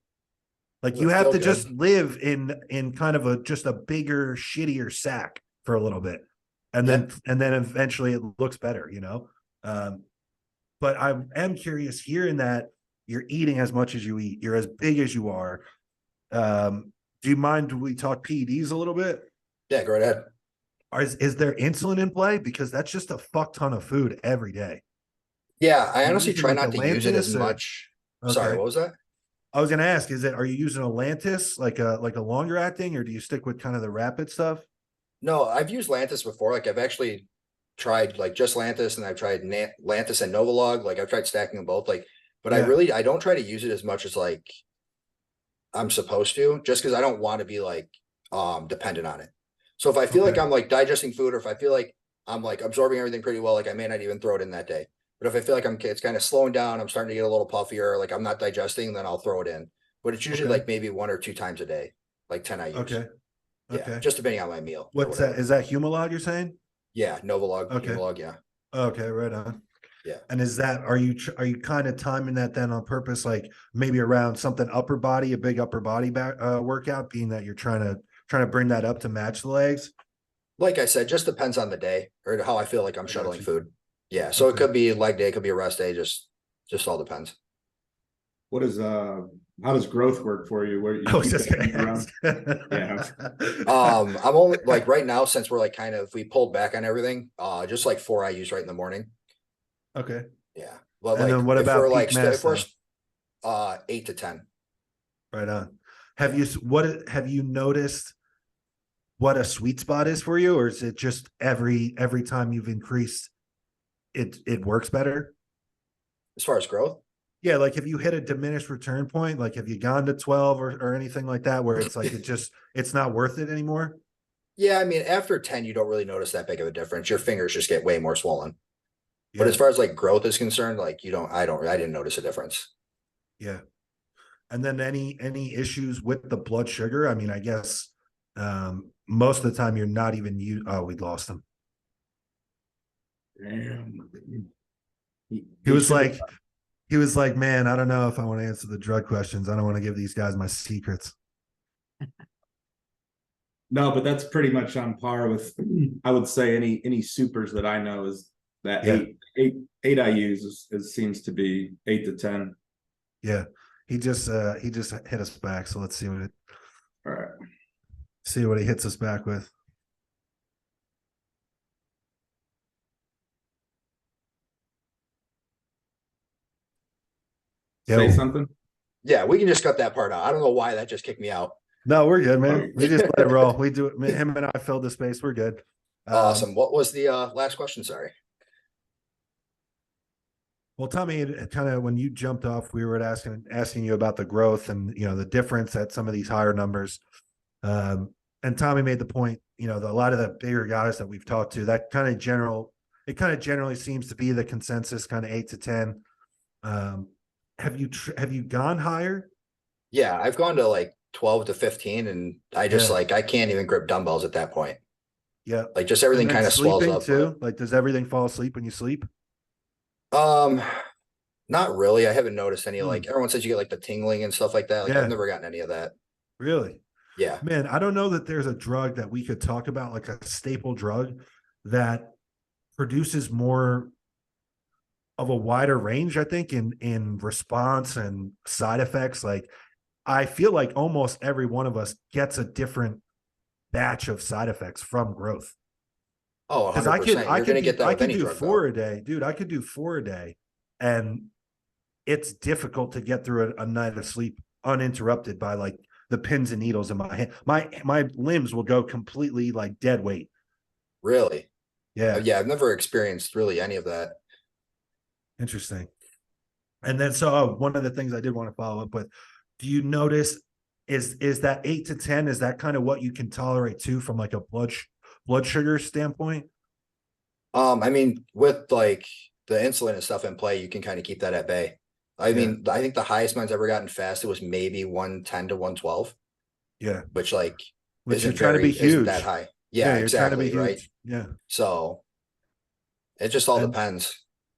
Like you Doesn't have feel to good. just live in kind of just a bigger, shittier sack for a little bit. And Yeah. then eventually it looks better. Um, but I am curious, hearing that you're eating as much as you eat, you're as big as you are. Do you mind, do we talk PEDs a little bit? Yeah. Go right ahead. Is there insulin in play? Because that's just a fuck ton of food every day. Yeah. I You honestly using try like not to use it as Atlantis or much. Sorry. okay? What was that? I was gonna ask, are you using Atlantis like a longer acting, or do you stick with kind of the rapid stuff? No, I've used Lantus before. Like, I've actually tried like just Lantus and I've tried Lantus and Novolog. Like, I've tried stacking them both. Like, but Yeah. I don't try to use it as much as like I'm supposed to, just because I don't want to be like dependent on it. So if I feel like Okay. I'm like digesting food, or if I feel like I'm like absorbing everything pretty well, like I may not even throw it in that day. But if I feel like it's kind of slowing down, I'm starting to get a little puffier, like I'm not digesting, then I'll throw it in. But it's usually Okay. like maybe 1 or 2 times a day, like 10 IUs. Okay. Yeah, Okay. just depending on my meal or What's that? whatever. Is that Humalog you're saying? Yeah, Novolog, Okay. Humalog, yeah. Okay. Right on. Yeah. And are you kind of timing that then on purpose, like maybe around something upper body, a big upper body workout, being that you're trying to bring that up to match the legs? Like I said, just depends on the day or how I feel like I'm I got shuttling you. food. Yeah. So it Okay. could be leg day, it could be a rest day, just all depends. What is how does growth work for you? Where I you was keep just that gonna around? Yeah. I'm only like right now, since we're like kind of we pulled back on everything, just like 4 IUs right in the morning. Okay. Yeah. But And like then what if we're about like peak mass if we're though? 8 to 10. Right on. Yeah. Have you noticed what a sweet spot is for you, or is it just every time you've increased it works better? As far as growth. Yeah, like have you hit a diminished return point? Like have you gone to 12 or anything like that where it's like it's not worth it anymore? Yeah, I mean, after 10, you don't really notice that big of a difference. Your fingers just get way more swollen. But as Yeah, far as like growth is concerned, like I didn't notice a difference. yeah. And then any issues with the blood sugar? I mean, I guess most of the time you're not even we lost him. Damn. He was like, man, I don't know if I want to answer the drug questions. I don't want to give these guys my secrets. No, but that's pretty much on par with, I would say, any supers that I know is that Yeah. eight IUs seems to be 8 to 10. Yeah. He just hit us back. So let's All right. see what he hits us back with. say Yo. something? Yeah, we can just cut that part out. I don't know why that just kicked me out. No, we're good, man. Okay. We just let it roll. We do it. Him and I filled the space. We're good. Awesome. What was the last question? Sorry. Well, Tommy, kind of when you jumped off, we were asking you about the growth and the difference at some of these higher numbers. And Tommy made the point, a lot of the bigger guys that we've talked to, it kind of generally seems to be the consensus, kind of 8 to 10. Have you gone higher? Yeah, I've gone to like 12 to 15, and I just I can't even grip dumbbells at that point. Yeah, like just everything kind of swells up too. Like, does everything fall asleep when you sleep? Not really. I haven't noticed any. Like, everyone says you get like the tingling and stuff like that. Like, I've never gotten any of that. Really? Yeah. Man, I don't know that there's a drug that we could talk about, like a staple drug that produces more of a wider range, I think, in response and side effects. Like, I feel like almost every one of us gets a different batch of side effects from growth. Oh, 100%. You're going to get that with any drug, 4 a day. Dude, I could do 4 a day, and it's difficult to get through a night of sleep uninterrupted by like the pins and needles in my hand. My limbs will go completely like dead weight. Really? Yeah. Yeah, I've never experienced really any of that. Interesting. And then, so one of the things I did want to follow up with, do you notice is that 8 to 10, is that kind of what you can tolerate too from like a blood sugar standpoint? I mean, with like the insulin and stuff in play, you can kind of keep that at bay. I mean, I think the highest mine's ever gotten fasted was maybe 110 to 112. Yeah. Which like you're trying to be huge. Isn't that high. Yeah, you're exactly. Trying to be right. Huge. Yeah. So it just all depends.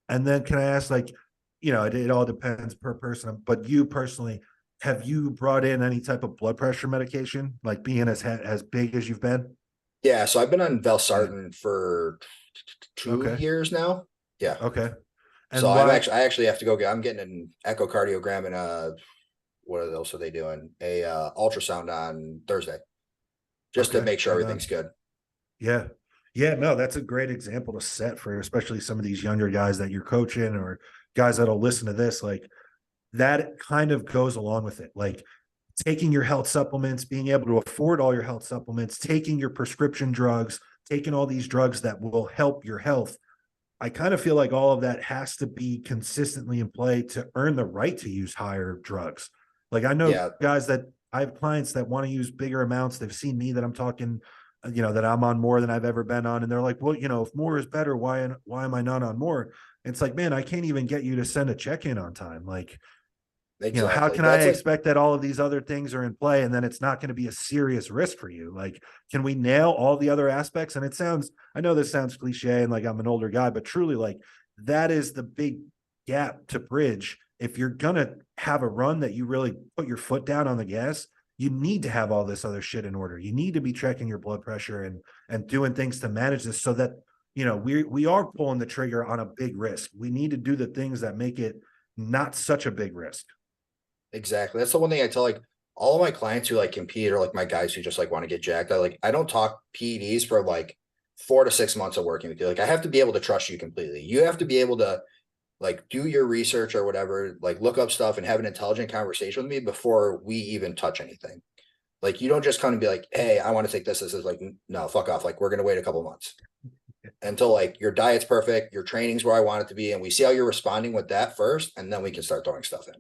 And then can I ask, like, it all depends per person, but you personally, have you brought in any type of blood pressure medication, like being as big as you've been? Yeah. So I've been on Valsartan for 2 years now. Yeah. Okay. And so I actually have to go I'm getting an echocardiogram and what else are they doing? A ultrasound on Thursday, just to make sure everything's good. Yeah. Yeah, no, that's a great example to set for especially some of these younger guys that you're coaching or guys that'll listen to this. Like, that kind of goes along with it. Like, taking your health supplements, being able to afford all your health supplements, taking your prescription drugs, taking all these drugs that will help your health. I kind of feel like all of that has to be consistently in play to earn the right to use higher drugs. Like, I know guys that I have clients that want to use bigger amounts. They've seen me that I'm talking, that I'm on more than I've ever been on. And they're like, well, if more is better, why am I not on more? It's like, man, I can't even get you to send a check-in on time. Like, how can I expect that all of these other things are in play and then it's not going to be a serious risk for you? Like, can we nail all the other aspects? And I know this sounds cliche and like I'm an older guy, but truly, like, that is the big gap to bridge. If you're going to have a run that you really put your foot down on the gas, you need to have all this other shit in order. You need to be checking your blood pressure and doing things to manage this so that, we are pulling the trigger on a big risk. We need to do the things that make it not such a big risk. Exactly. That's the one thing I tell like all of my clients who like compete or like my guys who just like want to get jacked. I don't talk PEDs for like 4 to 6 months of working with you. Like, I have to be able to trust you completely. You have to be able to like do your research or whatever, like look up stuff and have an intelligent conversation with me before we even touch anything. Like, you don't just come and be like, hey, I want to take this. This is like, no, fuck off. Like, we're going to wait a couple months until like your diet's perfect, your training's where I want it to be. And we see how you're responding with that first. And then we can start throwing stuff in.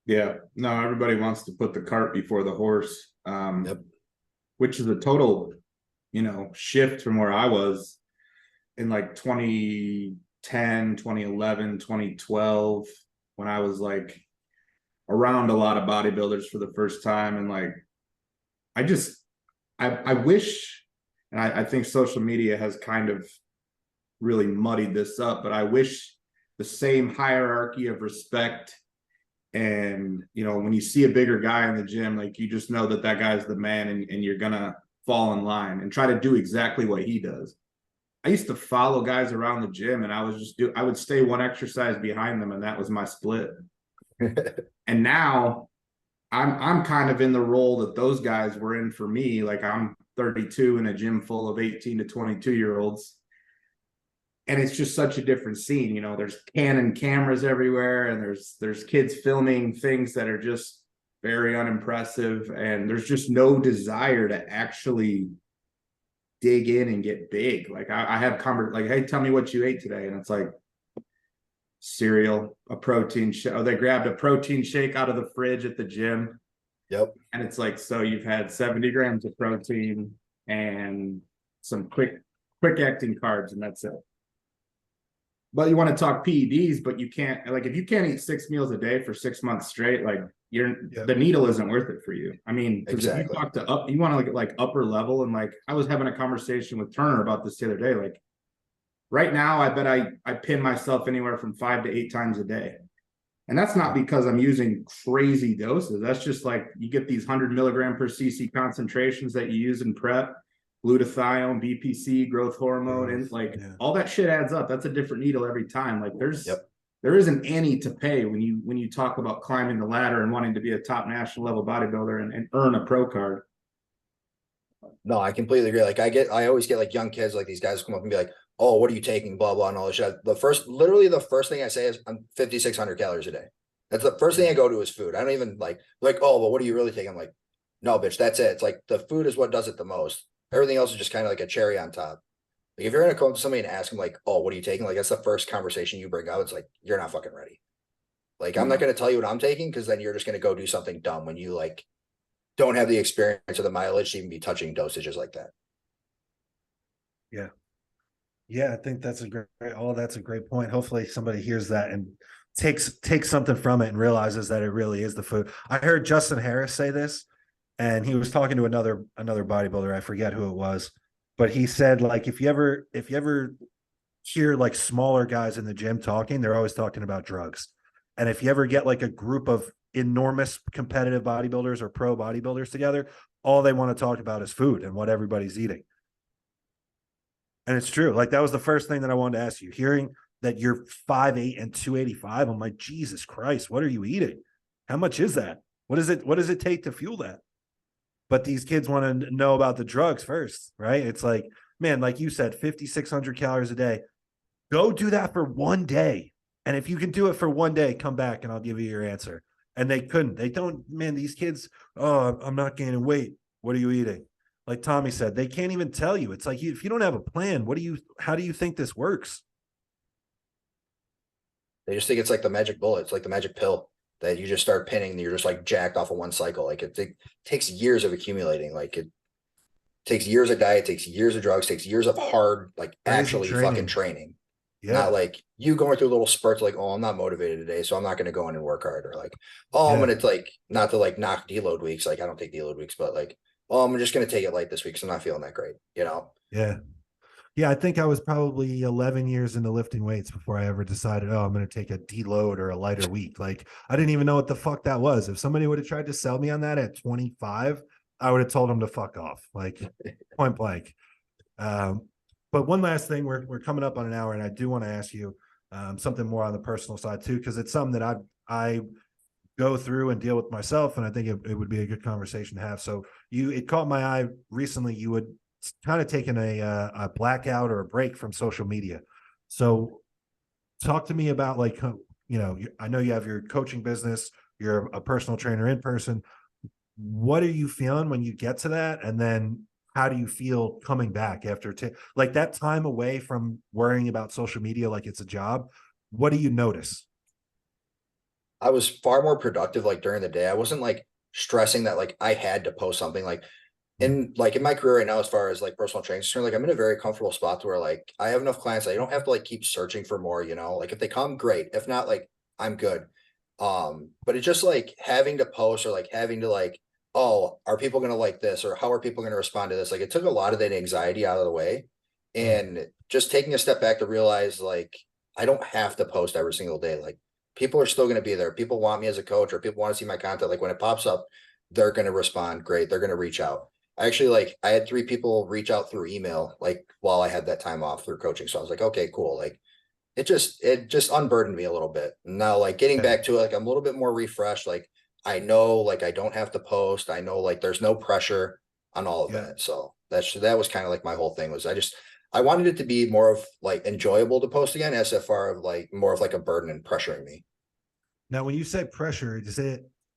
Yeah, no, everybody wants to put the cart before the horse, which is a total, shift from where I was in like 2010, 2011, 2012, when I was like around a lot of bodybuilders for the first time. And like, I wish, and I think social media has kind of really muddied this up, but I wish the same hierarchy of respect. And, when you see a bigger guy in the gym, like, you just know that guy's the man and you're going to fall in line and try to do exactly what he does. I used to follow guys around the gym and I would stay one exercise behind them. And that was my split. And now I'm kind of in the role that those guys were in for me. Like, I'm 32 in a gym full of 18 to 22-year-olds. and it's just such a different scene. You know, there's Canon cameras everywhere, and there's kids filming things that are just very unimpressive, and there's just no desire to actually dig in and get big. Like I have like, hey, tell me what you ate today, and it's like cereal, a protein shake. Oh, they grabbed a protein shake out of the fridge at the gym. Yep. And it's like, so you've had 70 grams of protein and some quick acting carbs, and that's it. But you want to talk PEDs, but you can't, like, if you can't eat 6 meals a day for 6 months straight, like the needle isn't worth it for you. I mean, because if you talk to you want to look at like upper level, and like I was having a conversation with Turner about this the other day. Like right now, I bet I pin myself anywhere from 5 to 8 times a day. And that's not because I'm using crazy doses. That's just like you get these 100 milligram per cc concentrations that you use in prep, glutathione, BPC, growth hormone, and like all that shit adds up. That's a different needle every time. Like there isn't any to pay when you talk about climbing the ladder and wanting to be a top national level bodybuilder and earn a pro card. No, I completely agree. Like I always get like young kids, like these guys come up and be like, oh, what are you taking? Blah, blah, and all this shit. Literally the first thing I say is I'm 5,600 calories a day. That's the first thing I go to is food. I don't even like, oh, well, what are you really taking? I'm like, no, bitch, that's it. It's like the food is what does it the most. Everything else is just kind of like a cherry on top. Like if you're going to come to somebody and ask them like, oh, what are you taking? Like that's the first conversation you bring up. It's like, you're not fucking ready. Like, I'm not going to tell you what I'm taking, because then you're just going to go do something dumb when you like don't have the experience or the mileage to even be touching dosages like that. Yeah. Yeah, I think that's that's a great point. Hopefully somebody hears that and takes something from it and realizes that it really is the food. I heard Justin Harris say this, and he was talking to another bodybuilder. I forget who it was, but he said, like, if you ever hear like smaller guys in the gym talking, they're always talking about drugs. And if you ever get like a group of enormous competitive bodybuilders or pro bodybuilders together, all they want to talk about is food and what everybody's eating. And it's true. Like that was the first thing that I wanted to ask you. Hearing that you're 5'8" and 285, I'm like, Jesus Christ, what are you eating? How much is that? What does it take to fuel that? But these kids want to know about the drugs first, right? It's like, man, like you said, 5,600 calories a day. Go do that for one day. And if you can do it for one day, come back and I'll give you your answer. And they couldn't. They don't, man, these kids, oh, I'm not gaining weight. What are you eating? Like Tommy said, they can't even tell you. It's like, if you don't have a plan, how do you think this works? They just think it's like the magic bullet. It's like the magic pill that you just start pinning and you're just like jacked off of one cycle. Like it takes years of accumulating. Like it takes years of diet, takes years of drugs, takes years of hard, like actually fucking training. Yeah. Not like you going through little spurts like, oh, I'm not motivated today, so I'm not going to go in and work hard. Or like, oh, I'm going to like, not to like knock deload weeks. Like I don't take deload weeks, but like, oh, I'm just going to take it light this week, so I'm not feeling that great, you know? Yeah. Yeah, I think I was probably 11 years into lifting weights before I ever decided, oh, I'm going to take a deload or a lighter week. Like, I didn't even know what the fuck that was. If somebody would have tried to sell me on that at 25, I would have told them to fuck off, like point blank. But one last thing, we're coming up on an hour, and I do want to ask you something more on the personal side too, because it's something that I go through and deal with myself, and I think it would be a good conversation to have. So it caught my eye recently. You would kind of taken a blackout or a break from social media. So talk to me about, like, you know, I know you have your coaching business, you're a personal trainer in person. What are you feeling when you get to that? And then how do you feel coming back after like that time away from worrying about social media like it's a job? What do you notice? I was far more productive like during the day. I wasn't like stressing that like I had to post something. Like in my career right now, as far as like personal training, like I'm in a very comfortable spot to where like I have enough clients that I don't have to like keep searching for more, you know, like if they come, great. If not, like I'm good. But it's just like having to post or like having to like, oh, are people going to like this, or how are people going to respond to this? Like it took a lot of that anxiety out of the way, and just taking a step back to realize like I don't have to post every single day. Like people are still going to be there. People want me as a coach, or people want to see my content. Like when it pops up, they're going to respond. Great. They're going to reach out. Actually, like I had 3 people reach out through email, like while I had that time off through coaching. So I was like, okay, cool. Like it just unburdened me a little bit. Now, like getting back to it, like I'm a little bit more refreshed. Like I know, like I don't have to post. I know, like there's no pressure on all of that. So that was kind of like my whole thing was I wanted it to be more of like enjoyable to post again, as far of like more of like a burden and pressuring me. Now, when you say pressure,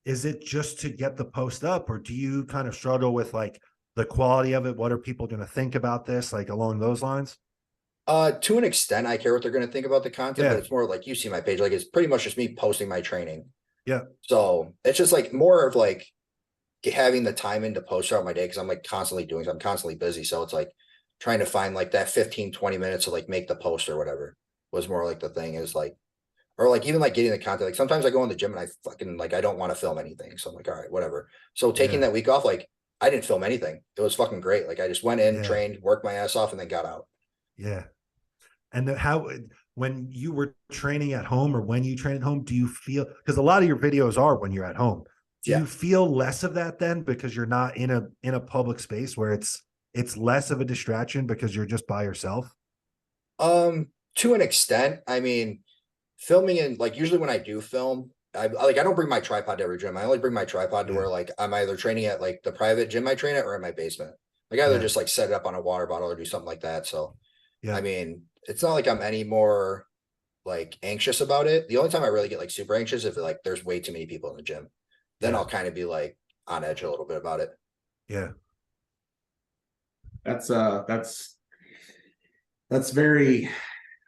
is it just to get the post up, or do you kind of struggle with like the quality of it? What are people going to think about this, like along those lines? To an extent, I care what they're going to think about the content, but Yeah, it's more like you see my page, like it's pretty much just me posting my training. yeah, So it's just like more of like having the time in to post throughout my day, because I'm like constantly doing, I'm constantly busy. So it's like trying to find like that 15-20 minutes to like make the post or whatever was more like the thing, is like, or like even like getting the content. Like sometimes I go in the gym and I fucking like I don't want to film anything. So I'm like, all right, whatever. So taking yeah, that week off, like I didn't film anything. It was fucking great. Like I just went in, yeah, trained, worked my ass off, and then got out. yeah. And how, when you were training at home or when you train at home, do you feel, because a lot of your videos are when you're at home, do Yeah. you feel less of that then because you're not in a public space where it's less of a distraction because you're just by yourself? To an extent, I mean, filming in like usually when I do film, I don't bring my tripod to every gym. I only bring my tripod to Yeah, where like I'm either training at like the private gym I train at or in my basement. Like either yeah, just like set it up on a water bottle or do something like that. So yeah, I mean, it's not like I'm any more like anxious about it. The only time I really get like super anxious if like there's way too many people in the gym. Then yeah, I'll kind of be like on edge a little bit about it. yeah, That's very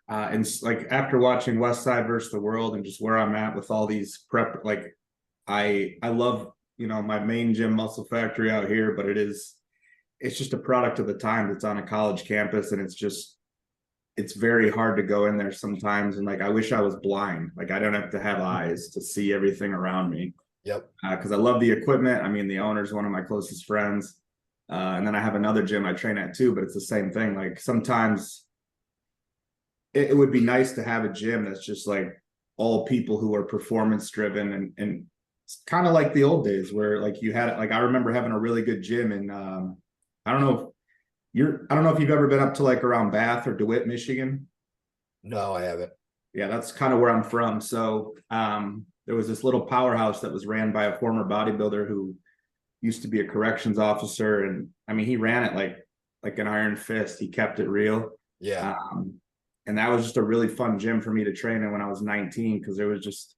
and like after watching West Side versus the World and just where I'm at with all these prep, like I love, you know, my main gym, Muscle Factory out here, but it's just a product of the time. It's on a college campus, and it's very hard to go in there sometimes. And like I wish I was blind. Like I don't have to have eyes to see everything around me. Yep. Because I love the equipment. I mean, the owner's one of my closest friends. And then I have another gym I train at too, but it's the same thing. Like sometimes it would be nice to have a gym that's just like all people who are performance driven, and it's kind of like the old days where like you had, like I remember having a really good gym in I don't know I don't know if you've ever been up to like around Bath or DeWitt, Michigan. No, I haven't. Yeah, that's kind of where I'm from. So there was this little powerhouse that was ran by a former bodybuilder who used to be a corrections officer, and I mean he ran it like an iron fist. He kept it real. Yeah. And that was just a really fun gym for me to train in when I was 19, because there was just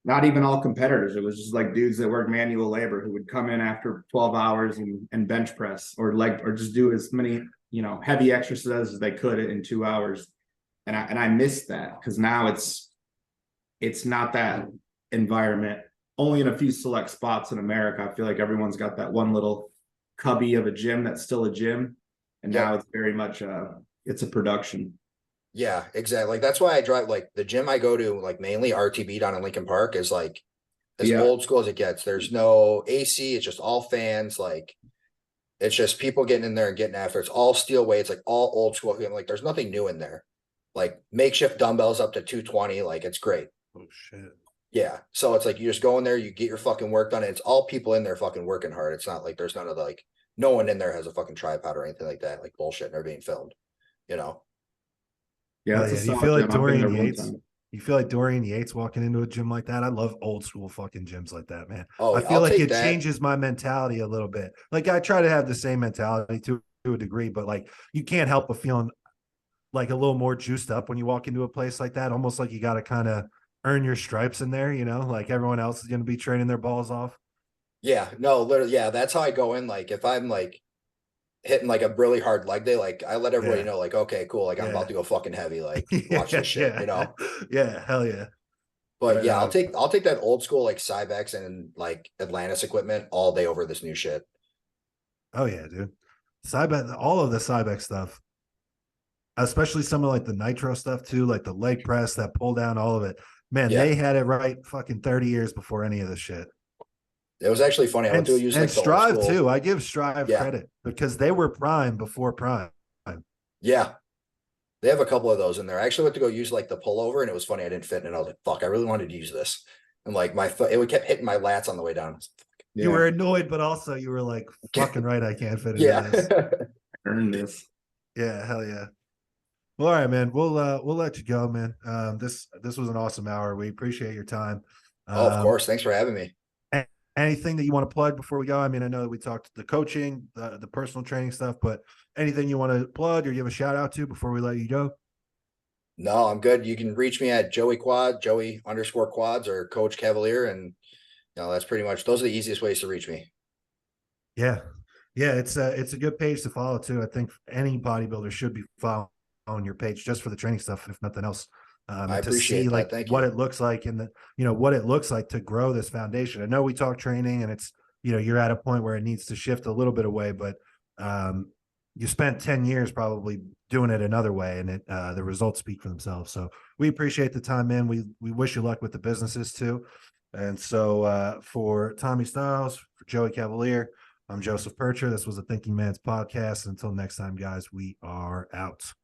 not even all competitors. It was just like dudes that worked manual labor who would come in after 12 hours and bench press or leg or just do as many, you know, heavy exercises as they could in 2 hours. And I missed that because now it's not that environment. Only in a few select spots in America, I feel like everyone's got that one little cubby of a gym that's still a gym. And Yep. now it's very much it's a production. Yeah, exactly. Like that's why I drive like the gym I go to, like mainly RTB down in Lincoln Park, is like as Yeah. old school as it gets. There's no AC, it's just all fans. Like it's just people getting in there and getting after it. It's all steel weights, like all old school. Like there's nothing new in there. Like makeshift dumbbells up to 220. Like it's great. oh shit, Yeah. So it's like you just go in there, you get your fucking work done. And it's all people in there fucking working hard. It's not like there's none of the, like no one in there has a fucking tripod or anything like that, like bullshit, and they're being filmed, you know? Yeah, hell it's a yeah. Do you solid feel like gym. I've been there Dorian one Yates? time. You feel like Dorian Yates walking into a gym like that? I love old school fucking gyms like that, man. Oh, I yeah, feel I'll like take it that. changes my mentality a little bit. Like I try to have the same mentality to a degree, but like you can't help but feeling like a little more juiced up when you walk into a place like that. Almost like you got to kind of earn your stripes in there, you know, like everyone else is going to be training their balls off. Yeah, no, literally, yeah, that's how I go in. Like if I'm like hitting like a really hard leg day, like I let everybody Yeah. know, like, okay, cool, like I'm about Yeah. to go fucking heavy, like watch Yeah. this shit, you Yeah. know. Yeah. Hell yeah. But Right yeah, on. I'll take that old school like Cybex and like Atlantis equipment all day over this new shit. Oh yeah, dude. Cybex, all of the Cybex stuff, especially some of like the nitro stuff too, like the leg press, that pull down, all of it. Man, Yeah. they had it right fucking 30 years before any of this shit. It was actually funny. I went to use And like the old Strive school. too. I give Strive Yeah. credit because they were prime before prime. Yeah. They have a couple of those in there. I actually went to go use like the pullover, and it was funny. I didn't fit in it. I was like, fuck, I really wanted to use this. And like my foot, it would kept hitting my lats on the way down. You were annoyed, but also you were like, fucking right, I can't fit into Yeah. this. Earn this. Yeah, hell yeah. Well, all right, man. We'll let you go, man. This was an awesome hour. We appreciate your time. Oh, of course. Thanks for having me. anything that you want to plug before we go? I mean, I know that we talked the coaching, the personal training stuff, but anything you want to plug or give a shout out to before we let you go? No, I'm good. You can reach me at Joey_quads or Coach Cavalier. And that's pretty much, those are the easiest ways to reach me. Yeah. Yeah. It's a good page to follow too. I think any bodybuilder should be following your page just for the training stuff, if nothing else. I And to see appreciate that. like Thank what you. it looks like in the, what it looks like to grow this foundation. I know we talk training and it's, you're at a point where it needs to shift a little bit away, but you spent 10 years probably doing it another way, and the results speak for themselves. So we appreciate the time, man. We wish you luck with the businesses too. And so for Tommy Styles, for Joey Cavalier, I'm Joseph PIRCHER. This was a Thinking Man's podcast. Until next time, guys, we are out.